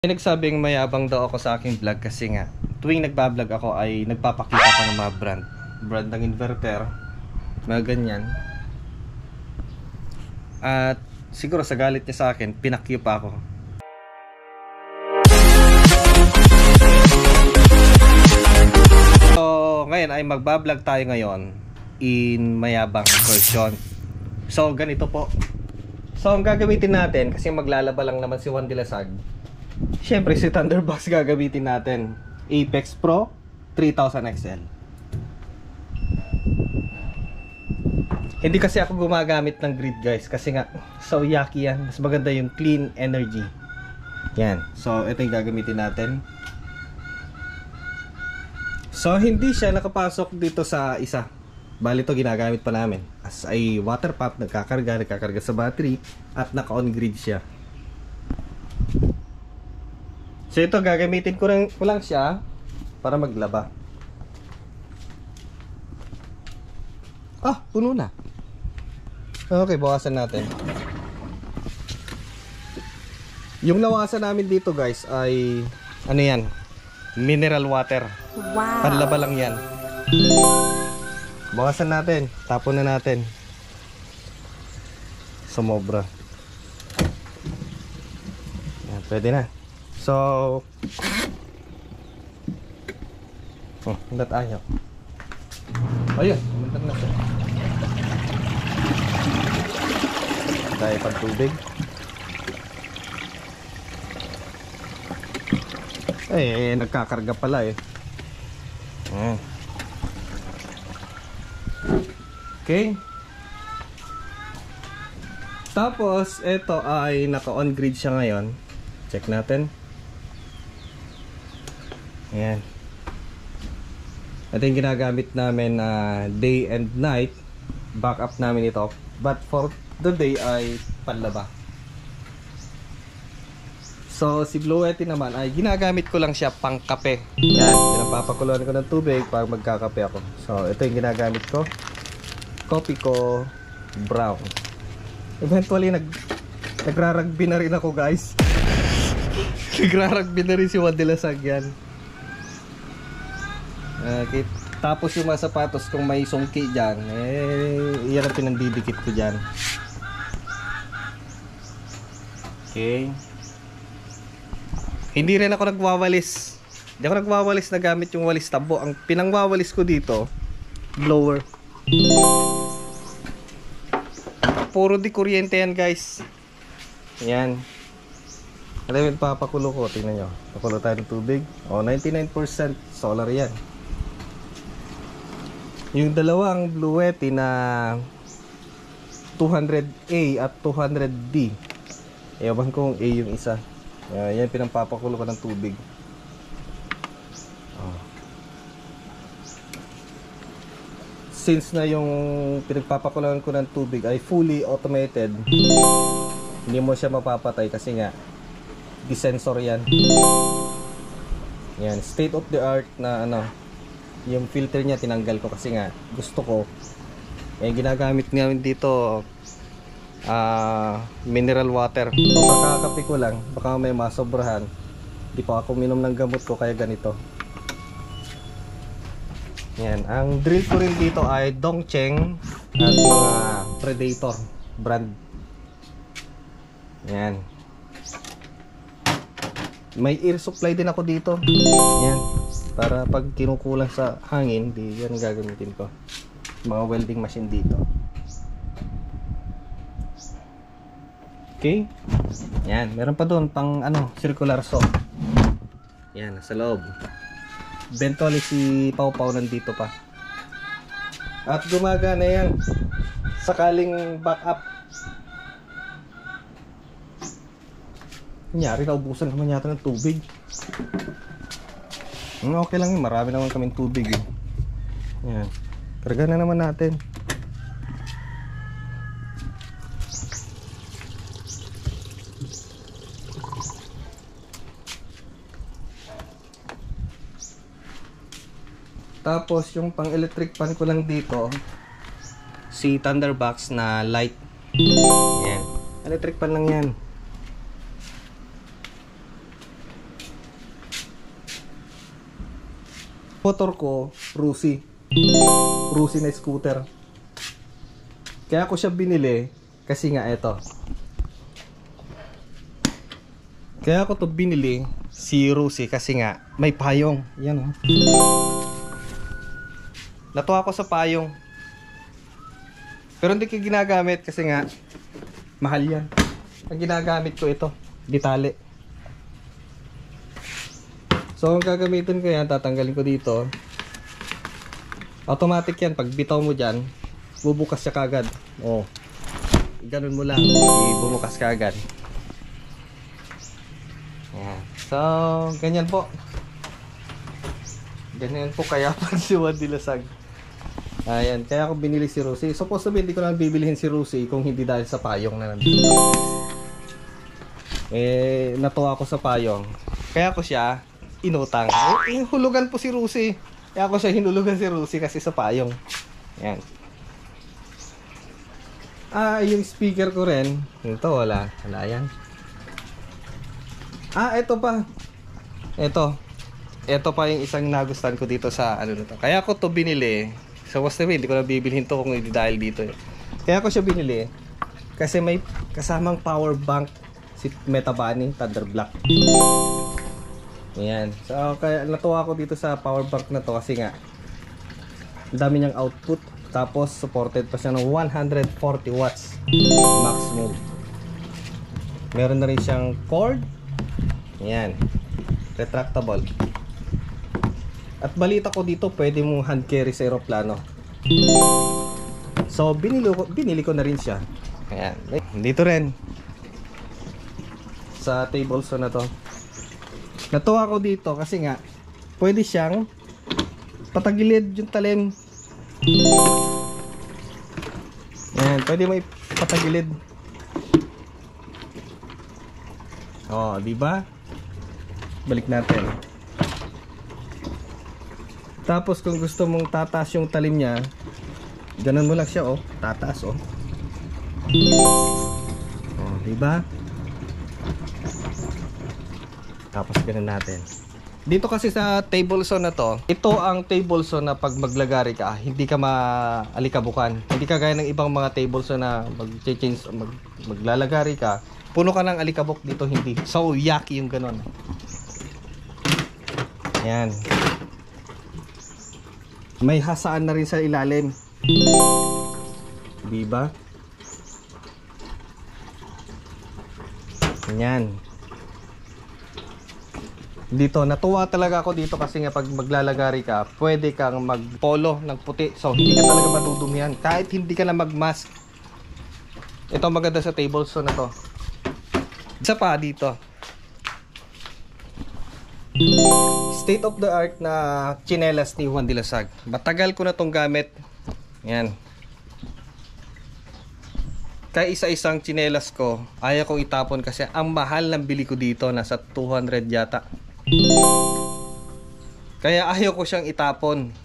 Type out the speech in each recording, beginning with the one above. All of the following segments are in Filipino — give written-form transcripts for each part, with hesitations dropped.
May nagsabing mayabang daw ako sa aking vlog kasi nga tuwing nagbablog ako ay nagpapakita ko ng mga brand ng inverter, mga ganyan. At siguro sa galit niya sa akin, pinakyu pa ako. So ngayon ay magbablog tayo ngayon in mayabang version. So ganito po. So ang gagamitin natin, kasi maglalaba lang naman si Juan de la Sague, syempre si Thunderbox gagamitin natin. Apex Pro 3000 XL. Hindi kasi ako gumagamit ng grid guys, kasi nga so yucky yan. Mas maganda yung clean energy. Yan. So ito yung gagamitin natin. So hindi siya nakapasok dito sa isa. Bali ito ginagamit pa namin as ay water pump, nagkakarga sa battery at naka-on grid siya. So ito gagamitin ko lang siya para maglaba. Ah, puno na. Okay, bawasan natin. Yung nawasan namin dito guys ay ano yan? Mineral water. Wow. Panlaba lang yan. Bawasan natin, tapon na natin. Sumobra. Yan, pwede na. So hindi tayo. Ayun, muntan na siya. Tayo pang tubig. Nagkakarga pala eh. Okay. Tapos ito ay naka-on grid siya ngayon. Check natin. Ayan. Ito yung ginagamit namin day and night. Backup namin ito. But for the day ay panlaba. So si Bluetti naman ay ginagamit ko lang siya pang kape. Yan. Pinapapakuluan ko ng tubig para magkakape ako. So ito yung ginagamit ko. Coffee ko brown. Eventually nagrarugby na rin ako guys. Nagrarugby na rin si Juan de la Sague yan. Okay. Tapos yung mga sapatos kung may sungki dyan, yan ang pinandidikit ko dyan. Okay. Hindi rin ako nagwawalis. Hindi ako nagwawalis na gamit yung walis tabo. Ang pinangwawalis ko dito, blower. Puro di kuryente yan guys. Yan. Alam mo, papakulo ko. Tingnan nyo. Pakulo tayo ng tubig. 99% solar yan. Yung dalawang Bluetti na 200A at 200D. Ewan kong A yung isa. Yan pinapapakulo ko ng tubig. Since na yung pinagpapakuloan ko ng tubig ay fully automated, hindi mo siya mapapatay kasi nga di-sensor yan. Yan, state of the art na ano. Yung filter niya tinanggal ko kasi nga gusto ko. Ginagamit namin dito mineral water. Kung kakakape ko lang, baka may masobrahan. Di pa ako minom ng gamot ko kaya ganito. Yan, ang drill ko rin dito ay Dongcheng at mga Predator brand. Yan. May air supply din ako dito. Yan. Para pag kinukulang sa hangin, di yan gagamitin ko. Mga welding machine dito. Okay. Yan, meron pa doon pang circular saw. Yan, nasa loob. Eventually si Pau Pau nandito pa. At gumagana yan. Sakaling backup. Kunyari, naubusan naman yata ng tubig. Okay lang yun, marami naman kaming tubig eh. Yan. Karga na naman natin. Tapos yung pang electric fan ko lang dito, si Thunderbox na light. Yan. Electric fan lang yan. Motor ko, Rusi na scooter. Kaya ko siya binili kasi nga eto. Kaya ko to binili si Rusi kasi nga may payong. Yan oh. Natuwa ako sa payong. Pero hindi ko ginagamit kasi nga mahal yan. Ang ginagamit ko ito, ditali. So ang gagamitin ko yan, tatanggalin ko dito. Automatic yan, pag bitaw mo dyan, bubukas siya kagad. Oh, ganun mo lang, bumukas kagad. Yan. So, ganyan po. Ganyan po kaya pag si Juan Dilasag. Ayan, kaya ako binili si Rusi. Supposed to be, hindi ko lang bibilihin si Rusi kung hindi dahil sa payong na nandito. Natuwa ako sa payong. Kaya ko siya inutang. Hulugan po si Rusi. Kaya ako siya hinulugan si Rusi kasi sa payong. Ayan. Yung speaker ko rin. Ito, wala. Wala yan. Ito pa. Ito pa yung isang nagustuhan ko dito sa ano nito. Kaya ko to binili. Sa Wasabi, hindi ko na bibilhin to kung hindi dahil dito eh. Kaya ko siya binili kasi may kasamang power bank si Metabani Thunder Black. Ayan. So, kaya natuwa ako dito sa power bank na to kasi nga ang dami niyang output. Tapos, supported pa siya ng 140 watts max mode. Meron na rin siyang cord. Ayan. Retractable. At balita ko dito, pwede mong hand carry sa aeroplano. So, binili ko na rin siya. Ayan. Dito rin. Sa table saw na to. Natuwa ko dito kasi nga pwede siyang patagilid yung talim. Ayan, pwede mo ipatagilid. Oh, di ba? Balik natin. Tapos kung gusto mong tataas yung talim niya, ganun mo lang siya oh, tataas oh. Oh, di ba? Tapos ganun natin. Dito kasi sa table saw na to, ito ang table saw na pag maglagari ka, hindi ka maalikabukan. Hindi ka gaya ng ibang mga table saw na maglalagari ka, puno ka ng alikabok. Dito hindi. So yucky yung ganun. Yan. May hasaan na rin sa ilalim. Diba? Yan. Dito, natuwa talaga ako dito kasi nga pag maglalagari ka, pwede kang magpolo ng puti. So, hindi ka talaga madudumihan. Kahit hindi ka na magmask. Ito maganda sa table saw na to. Isa pa dito. State of the art na chinelas ni Juan Dilasag. Matagal ko na tong gamit. Yan. Kaya isa-isang chinelas ko, ayaw kong itapon kasi ang mahal ng bili ko dito, nasa 200 yata. Kaya ayaw ko siyang itapon.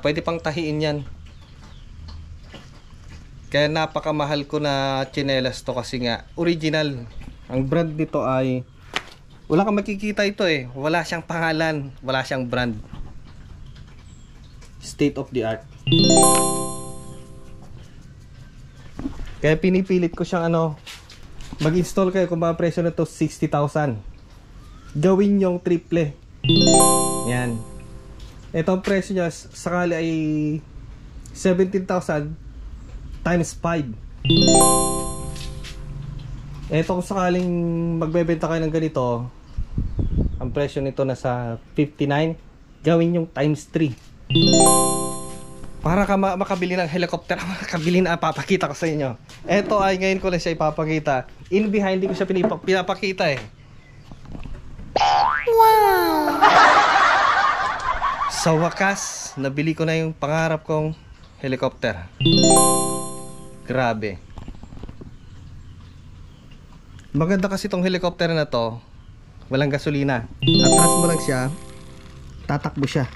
Pwede pang tahiin yan. Kaya napakamahal ko na chinelas to kasi nga original. Ang brand nito ay wala kang makikita ito eh. Wala siyang pangalan, wala siyang brand. State of the art. Kaya pinipilit ko siyang mag-install kayo kung mga presyo na to 60,000. Gawin yung triple. Yan. Ito ang presyo niya sakali ay 17,000 times 5. Ito kung sakaling magbebenta kayo ng ganito, ang presyo nito nasa 59. Gawin yung times 3. Para ka makabili ng helicopter, makabili na papakita ko sa inyo. Ito ay ngayon ko lang siya ipapakita. In behind, hindi ko siya pinapakita eh. Wow! Sa wakas, nabili ko na yung pangarap kong helicopter. Grabe. Maganda kasi tong helicopter na to. Walang gasolina. Atras mo lang siya, tatakbo siya.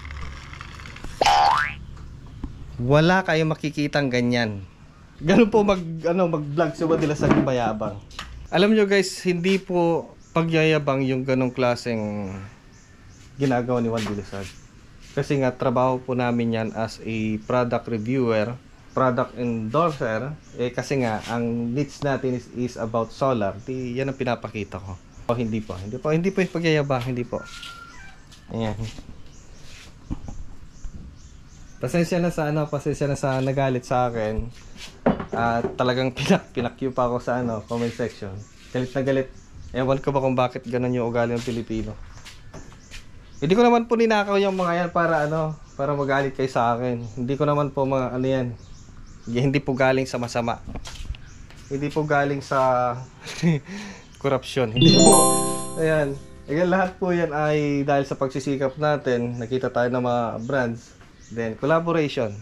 Wala kayong makikitang ganyan. Ganun po mag-vlog sa Dilasag mayabang. Alam nyo guys, hindi po pagyayabang yung ganong klaseng ginagawa ni Juan Dilasag. Kasi nga trabaho po namin yan as a product reviewer, product endorser. Kasi nga ang niche natin is about solar. Yan ang pinapakita ko. Hindi po yung pagyayabang, hindi po. Ayan. Pasensya na sa nagalit sa akin. At talagang pinakyu pa ako sa comment section. Galit na galit. Ewan ko ba kung bakit ganun yung ugali ng Pilipino. Hindi ko naman po ninakaw yung mga yan para magalit kayo sa akin. Hindi ko naman po mga yan. Hindi po galing sa masama. Hindi po galing sa korupsyon. Hindi po. Ayan. Lahat po yan ay dahil sa pagsisikap natin. Nakita tayo ng mga brands. Then collaboration.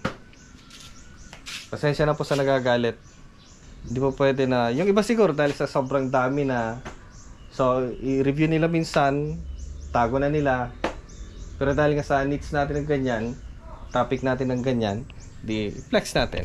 Pasensya na po sa nagagalit. Hindi po pwede na. Yung iba siguro dahil sa sobrang dami na. So i-review nila minsan. Tago na nila. Pero dahil nga sa needs natin ng ganyan, topic natin ng ganyan, di flex natin.